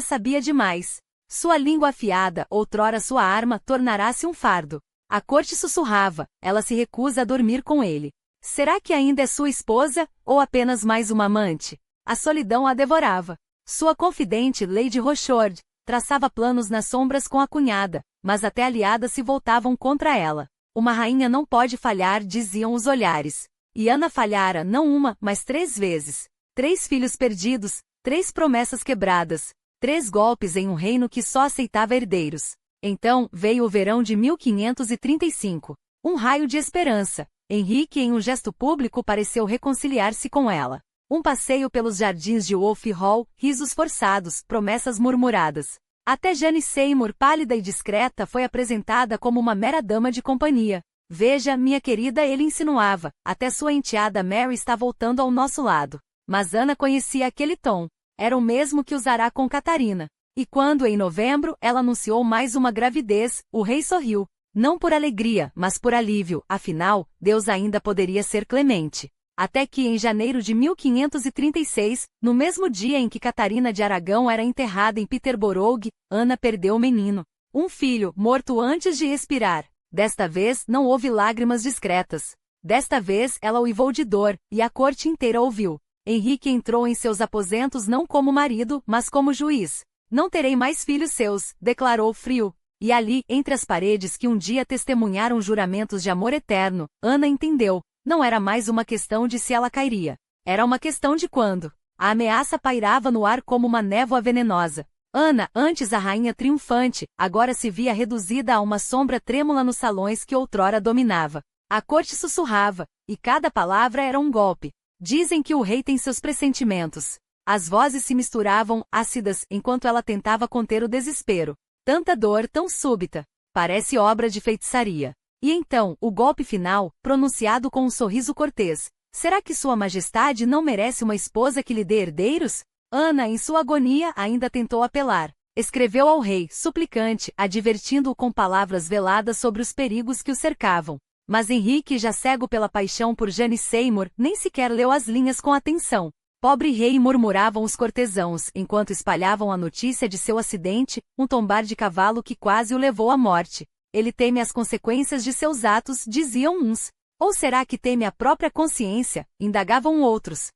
sabia demais. Sua língua afiada, outrora sua arma, tornará-se um fardo. A corte sussurrava, ela se recusa a dormir com ele. Será que ainda é sua esposa, ou apenas mais uma amante? A solidão a devorava. Sua confidente, Lady Rochford, traçava planos nas sombras com a cunhada, mas até aliadas se voltavam contra ela. Uma rainha não pode falhar, diziam os olhares. E Ana falhara não uma, mas 3 vezes. 3 filhos perdidos, 3 promessas quebradas, 3 golpes em um reino que só aceitava herdeiros. Então, veio o verão de 1535. Um raio de esperança. Henrique, em um gesto público, pareceu reconciliar-se com ela. Um passeio pelos jardins de Wolf Hall, risos forçados, promessas murmuradas. Até Jane Seymour, pálida e discreta, foi apresentada como uma mera dama de companhia. Veja, minha querida, ele insinuava, até sua enteada Mary está voltando ao nosso lado. Mas Ana conhecia aquele tom. Era o mesmo que usará com Catarina. E quando, em novembro, ela anunciou mais uma gravidez, o rei sorriu. Não por alegria, mas por alívio, afinal, Deus ainda poderia ser clemente. Até que, em janeiro de 1536, no mesmo dia em que Catarina de Aragão era enterrada em Peterborough, Ana perdeu o menino. Um filho, morto antes de respirar. Desta vez, não houve lágrimas discretas. Desta vez, ela uivou de dor, e a corte inteira ouviu. Henrique entrou em seus aposentos não como marido, mas como juiz. Não terei mais filhos seus, declarou frio. E ali, entre as paredes que um dia testemunharam juramentos de amor eterno, Ana entendeu. Não era mais uma questão de se ela cairia. Era uma questão de quando. A ameaça pairava no ar como uma névoa venenosa. Ana, antes a rainha triunfante, agora se via reduzida a uma sombra trêmula nos salões que outrora dominava. A corte sussurrava, e cada palavra era um golpe. Dizem que o rei tem seus pressentimentos. As vozes se misturavam, ácidas, enquanto ela tentava conter o desespero. Tanta dor tão súbita. Parece obra de feitiçaria. E então, o golpe final, pronunciado com um sorriso cortês. Será que Sua Majestade não merece uma esposa que lhe dê herdeiros? Ana, em sua agonia, ainda tentou apelar. Escreveu ao rei, suplicante, advertindo-o com palavras veladas sobre os perigos que o cercavam. Mas Henrique, já cego pela paixão por Jane Seymour, nem sequer leu as linhas com atenção. Pobre rei, murmuravam os cortesãos, enquanto espalhavam a notícia de seu acidente, um tombar de cavalo que quase o levou à morte. Ele teme as consequências de seus atos, diziam uns. Ou será que teme a própria consciência? Indagavam outros.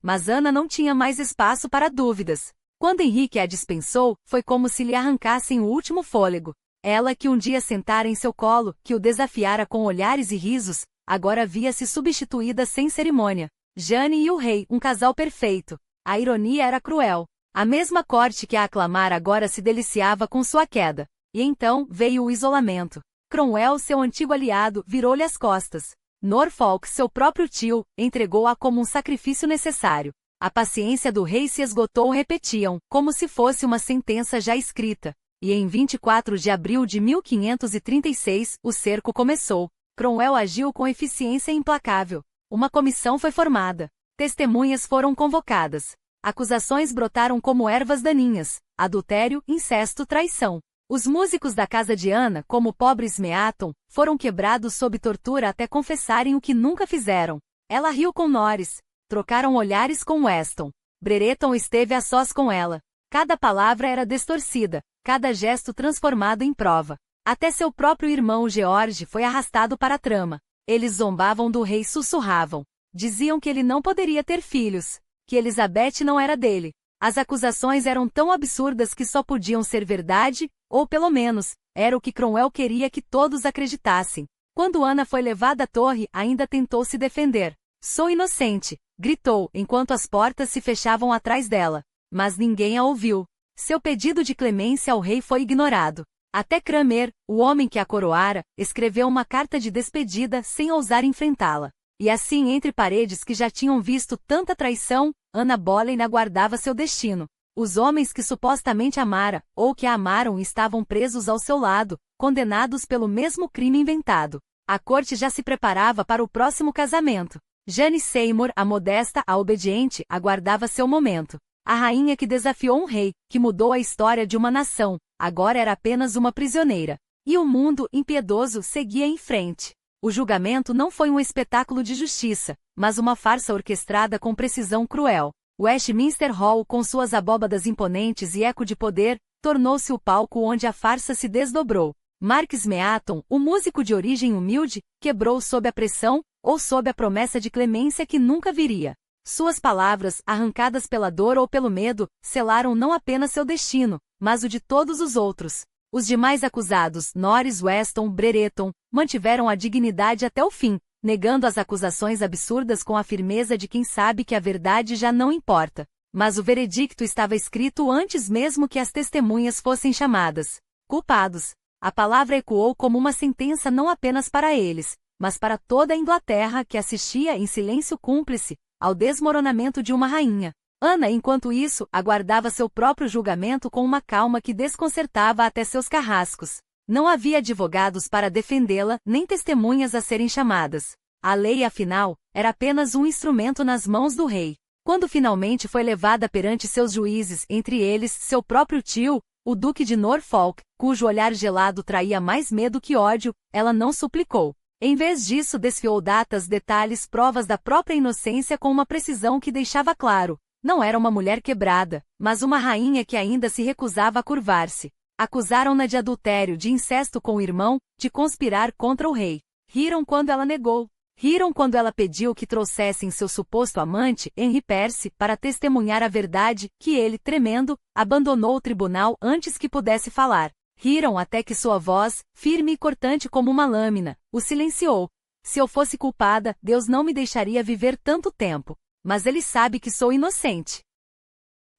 Mas Ana não tinha mais espaço para dúvidas. Quando Henrique a dispensou, foi como se lhe arrancassem o último fôlego. Ela que um dia sentara em seu colo, que o desafiara com olhares e risos, agora via-se substituída sem cerimônia. Jane e o rei, um casal perfeito. A ironia era cruel. A mesma corte que a aclamara agora se deliciava com sua queda. E então, veio o isolamento. Cromwell, seu antigo aliado, virou-lhe as costas. Norfolk, seu próprio tio, entregou-a como um sacrifício necessário. A paciência do rei se esgotou, repetiam, como se fosse uma sentença já escrita. E em 24 de abril de 1536, o cerco começou. Cromwell agiu com eficiência implacável. Uma comissão foi formada. Testemunhas foram convocadas. Acusações brotaram como ervas daninhas. Adultério, incesto, traição. Os músicos da casa de Ana, como o pobre Smeaton, foram quebrados sob tortura até confessarem o que nunca fizeram. Ela riu com Norris. Trocaram olhares com Weston. Brereton esteve a sós com ela. Cada palavra era distorcida, cada gesto transformado em prova. Até seu próprio irmão George foi arrastado para a trama. Eles zombavam do rei, sussurravam. Diziam que ele não poderia ter filhos, que Elizabeth não era dele. As acusações eram tão absurdas que só podiam ser verdade, ou pelo menos, era o que Cromwell queria que todos acreditassem. Quando Ana foi levada à torre, ainda tentou se defender. Sou inocente, gritou, enquanto as portas se fechavam atrás dela. Mas ninguém a ouviu. Seu pedido de clemência ao rei foi ignorado. Até Cranmer, o homem que a coroara, escreveu uma carta de despedida sem ousar enfrentá-la. E assim, entre paredes que já tinham visto tanta traição, Anna Boleyn aguardava seu destino. Os homens que supostamente amara, ou que a amaram, estavam presos ao seu lado, condenados pelo mesmo crime inventado. A corte já se preparava para o próximo casamento. Jane Seymour, a modesta, a obediente, aguardava seu momento. A rainha que desafiou um rei, que mudou a história de uma nação, agora era apenas uma prisioneira. E o mundo, impiedoso, seguia em frente. O julgamento não foi um espetáculo de justiça, mas uma farsa orquestrada com precisão cruel. Westminster Hall, com suas abóbadas imponentes e eco de poder, tornou-se o palco onde a farsa se desdobrou. Mark Smeaton, o músico de origem humilde, quebrou sob a pressão, ou sob a promessa de clemência que nunca viria. Suas palavras, arrancadas pela dor ou pelo medo, selaram não apenas seu destino, mas o de todos os outros. Os demais acusados, Norris, Weston, Brereton, mantiveram a dignidade até o fim, negando as acusações absurdas com a firmeza de quem sabe que a verdade já não importa. Mas o veredicto estava escrito antes mesmo que as testemunhas fossem chamadas. Culpados. A palavra ecoou como uma sentença não apenas para eles, mas para toda a Inglaterra que assistia em silêncio cúmplice ao desmoronamento de uma rainha. Anna, enquanto isso, aguardava seu próprio julgamento com uma calma que desconcertava até seus carrascos. Não havia advogados para defendê-la, nem testemunhas a serem chamadas. A lei, afinal, era apenas um instrumento nas mãos do rei. Quando finalmente foi levada perante seus juízes, entre eles seu próprio tio, o Duque de Norfolk, cujo olhar gelado traía mais medo que ódio, ela não suplicou. Em vez disso, desfiou datas, detalhes, provas da própria inocência com uma precisão que deixava claro. Não era uma mulher quebrada, mas uma rainha que ainda se recusava a curvar-se. Acusaram-na de adultério, de incesto com o irmão, de conspirar contra o rei. Riram quando ela negou. Riram quando ela pediu que trouxessem seu suposto amante, Henry Percy, para testemunhar a verdade, que ele, tremendo, abandonou o tribunal antes que pudesse falar. Riram até que sua voz, firme e cortante como uma lâmina, o silenciou. Se eu fosse culpada, Deus não me deixaria viver tanto tempo. Mas ele sabe que sou inocente.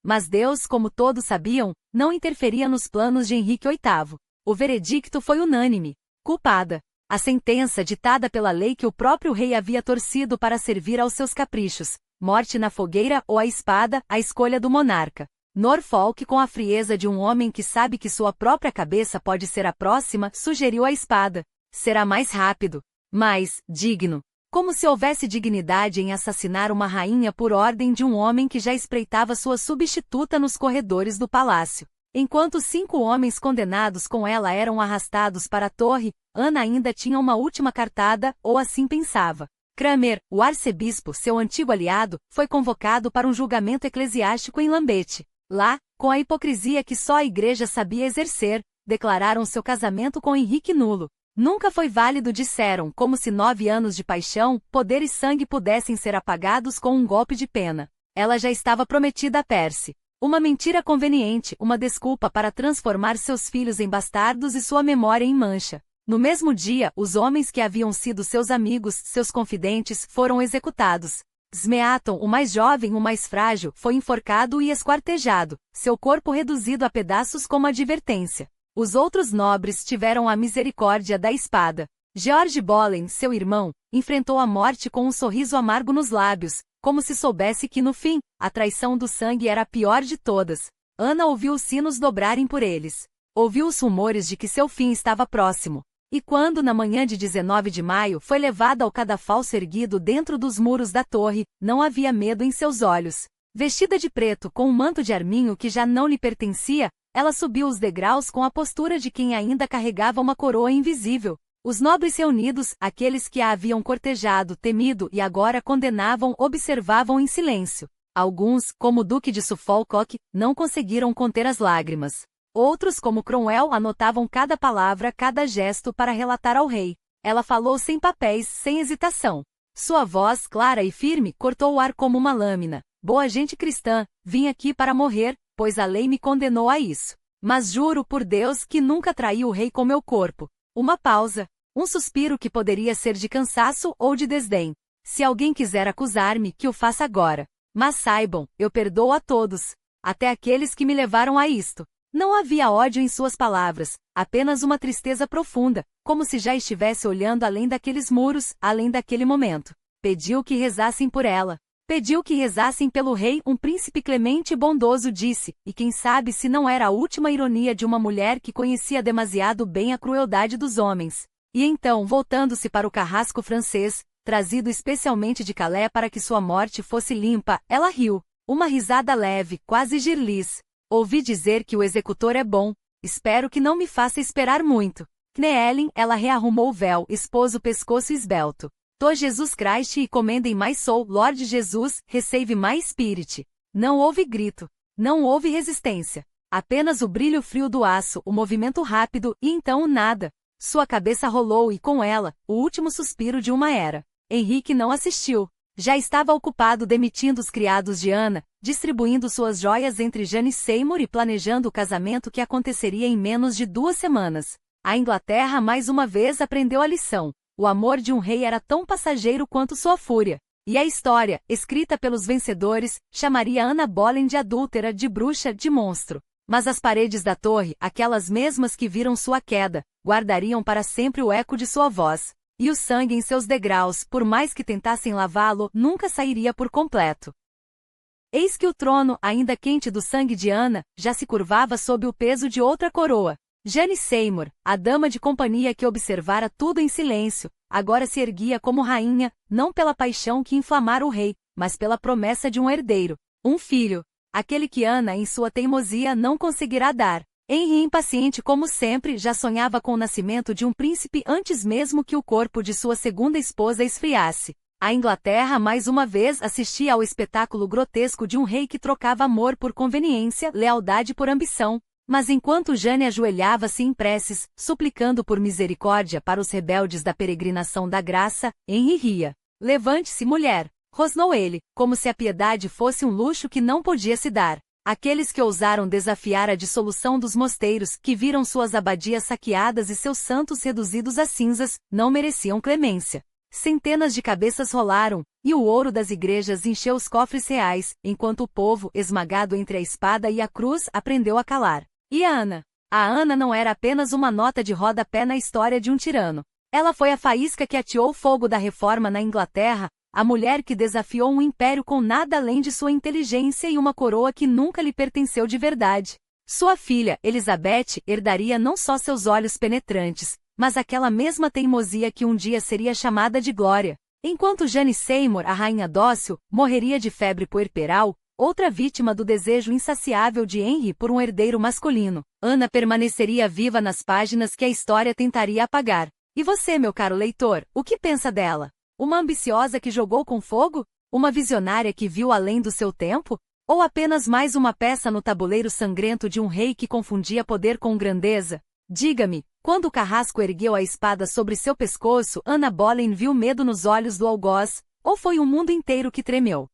Mas Deus, como todos sabiam, não interferia nos planos de Henrique VIII. O veredicto foi unânime. Culpada. A sentença ditada pela lei que o próprio rei havia torcido para servir aos seus caprichos. Morte na fogueira ou a espada, a escolha do monarca. Norfolk, com a frieza de um homem que sabe que sua própria cabeça pode ser a próxima, sugeriu a espada. Será mais rápido. Mais digno. Como se houvesse dignidade em assassinar uma rainha por ordem de um homem que já espreitava sua substituta nos corredores do palácio. Enquanto 5 homens condenados com ela eram arrastados para a torre, Anna ainda tinha uma última cartada, ou assim pensava. Cranmer, o arcebispo, seu antigo aliado, foi convocado para um julgamento eclesiástico em Lambeth. Lá, com a hipocrisia que só a igreja sabia exercer, declararam seu casamento com Henrique nulo. Nunca foi válido, disseram, como se 9 anos de paixão, poder e sangue pudessem ser apagados com um golpe de pena. Ela já estava prometida a Percy. Uma mentira conveniente, uma desculpa para transformar seus filhos em bastardos e sua memória em mancha. No mesmo dia, os homens que haviam sido seus amigos, seus confidentes, foram executados. Smeaton, o mais jovem, o mais frágil, foi enforcado e esquartejado, seu corpo reduzido a pedaços como advertência. Os outros nobres tiveram a misericórdia da espada. George Boleyn, seu irmão, enfrentou a morte com um sorriso amargo nos lábios, como se soubesse que no fim, a traição do sangue era a pior de todas. Anna ouviu os sinos dobrarem por eles. Ouviu os rumores de que seu fim estava próximo. E quando, na manhã de 19 de maio, foi levada ao cadafalso erguido dentro dos muros da torre, não havia medo em seus olhos. Vestida de preto com um manto de arminho que já não lhe pertencia, ela subiu os degraus com a postura de quem ainda carregava uma coroa invisível. Os nobres reunidos, aqueles que a haviam cortejado, temido e agora condenavam, observavam em silêncio. Alguns, como o Duque de Suffolk, não conseguiram conter as lágrimas. Outros, como Cromwell, anotavam cada palavra, cada gesto para relatar ao rei. Ela falou sem papéis, sem hesitação. Sua voz, clara e firme, cortou o ar como uma lâmina. Boa gente cristã, vim aqui para morrer, pois a lei me condenou a isso. Mas juro por Deus que nunca traí o rei com meu corpo. Uma pausa. Um suspiro que poderia ser de cansaço ou de desdém. Se alguém quiser acusar-me, que o faça agora. Mas saibam, eu perdoo a todos. Até aqueles que me levaram a isto. Não havia ódio em suas palavras, apenas uma tristeza profunda, como se já estivesse olhando além daqueles muros, além daquele momento. Pediu que rezassem por ela. Pediu que rezassem pelo rei, um príncipe clemente e bondoso, disse, e quem sabe se não era a última ironia de uma mulher que conhecia demasiado bem a crueldade dos homens. E então, voltando-se para o carrasco francês, trazido especialmente de Calais para que sua morte fosse limpa, ela riu. Uma risada leve, quase girliz. Ouvi dizer que o executor é bom. Espero que não me faça esperar muito. Kneelin, ela rearrumou o véu, expôs o pescoço esbelto. To Jesus Christ e commendem my soul, Lord Jesus, receive my spirit. Não houve grito. Não houve resistência. Apenas o brilho frio do aço, o movimento rápido, e então o nada. Sua cabeça rolou e com ela, o último suspiro de uma era. Henrique não assistiu. Já estava ocupado demitindo os criados de Ana, distribuindo suas joias entre Jane Seymour e planejando o casamento que aconteceria em menos de 2 semanas. A Inglaterra mais uma vez aprendeu a lição. O amor de um rei era tão passageiro quanto sua fúria. E a história, escrita pelos vencedores, chamaria Ana Boleyn de adúltera, de bruxa, de monstro. Mas as paredes da torre, aquelas mesmas que viram sua queda, guardariam para sempre o eco de sua voz. E o sangue em seus degraus, por mais que tentassem lavá-lo, nunca sairia por completo. Eis que o trono, ainda quente do sangue de Ana, já se curvava sob o peso de outra coroa. Jane Seymour, a dama de companhia que observara tudo em silêncio, agora se erguia como rainha, não pela paixão que inflamara o rei, mas pela promessa de um herdeiro, um filho, aquele que Ana, em sua teimosia, não conseguirá dar. Henry, impaciente como sempre, já sonhava com o nascimento de um príncipe antes mesmo que o corpo de sua segunda esposa esfriasse. A Inglaterra mais uma vez assistia ao espetáculo grotesco de um rei que trocava amor por conveniência, lealdade por ambição. Mas enquanto Jane ajoelhava-se em preces, suplicando por misericórdia para os rebeldes da peregrinação da graça, Henry ria. Levante-se, mulher, rosnou ele, como se a piedade fosse um luxo que não podia se dar. Aqueles que ousaram desafiar a dissolução dos mosteiros, que viram suas abadias saqueadas e seus santos reduzidos a cinzas, não mereciam clemência. Centenas de cabeças rolaram, e o ouro das igrejas encheu os cofres reais, enquanto o povo, esmagado entre a espada e a cruz, aprendeu a calar. E a Ana? A Ana não era apenas uma nota de rodapé na história de um tirano. Ela foi a faísca que ateou o fogo da reforma na Inglaterra, a mulher que desafiou um império com nada além de sua inteligência e uma coroa que nunca lhe pertenceu de verdade. Sua filha, Elizabeth, herdaria não só seus olhos penetrantes, mas aquela mesma teimosia que um dia seria chamada de glória. Enquanto Jane Seymour, a rainha dócil, morreria de febre puerperal, outra vítima do desejo insaciável de Henry por um herdeiro masculino, Ana permaneceria viva nas páginas que a história tentaria apagar. E você, meu caro leitor, o que pensa dela? Uma ambiciosa que jogou com fogo? Uma visionária que viu além do seu tempo? Ou apenas mais uma peça no tabuleiro sangrento de um rei que confundia poder com grandeza? Diga-me, quando o carrasco ergueu a espada sobre seu pescoço, Ana Boleyn viu medo nos olhos do algoz, ou foi o mundo inteiro que tremeu?